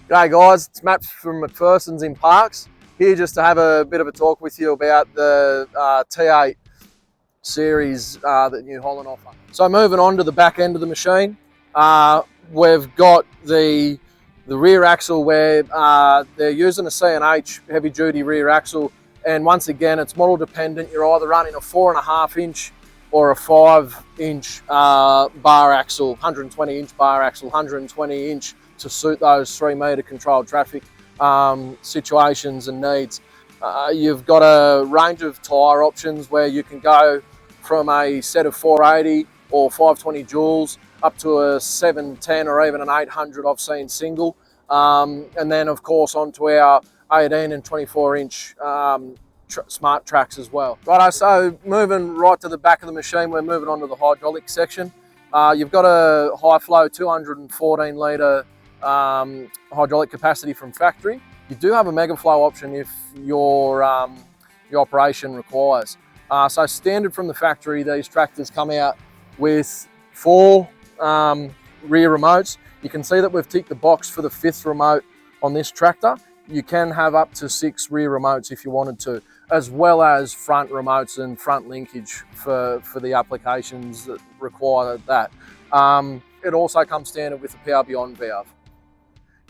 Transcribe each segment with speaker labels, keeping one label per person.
Speaker 1: G'day guys, it's Matt from McPhersons in Parks. Here just to have a bit of a talk with you about the T8 Series that New Holland offer. So moving on to the back end of the machine, we've got the rear axle where they're using a C&H heavy duty rear axle, and once again it's model dependent. You're either running a 4.5 inch or a 5 inch bar axle, 120 inch bar axle, 120 inch to suit those 3 metre controlled traffic situations and needs. You've got a range of tyre options where you can go from a set of 480 or 520 joules up to a 710 or even an 800 I've seen single. And then of course onto our 18 and 24 inch smart tracks as well. Righto, so moving right to the back of the machine, we're moving on to the hydraulic section. You've got a high flow 214 litre hydraulic capacity from factory. You do have a mega flow option if your operation requires. So standard from the factory, these tractors come out with 4 rear remotes. You can see that we've ticked the box for the 5th remote on this tractor. You can have up to 6 rear remotes if you wanted to, as well as front remotes and front linkage for the applications that require that. It also comes standard with the power beyond valve.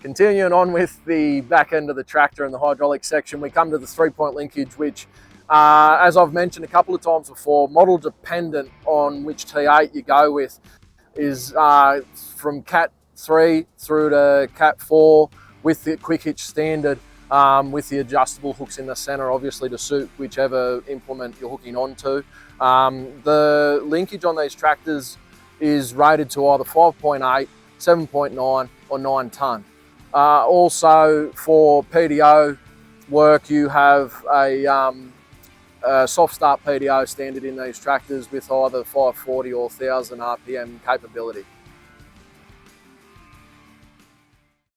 Speaker 1: Continuing on with the back end of the tractor and the hydraulic section, we come to the 3-point linkage, which, as I've mentioned a couple of times before, model dependent on which T8 you go with, is from Cat 3 through to Cat 4 with the quick hitch standard, with the adjustable hooks in the center, obviously to suit whichever implement you're hooking onto. The linkage on these tractors is rated to either 5.8, 7.9 or 9 tonne. Also for PDO work, you have a soft start PDO standard in these tractors with either 540 or 1000 RPM capability.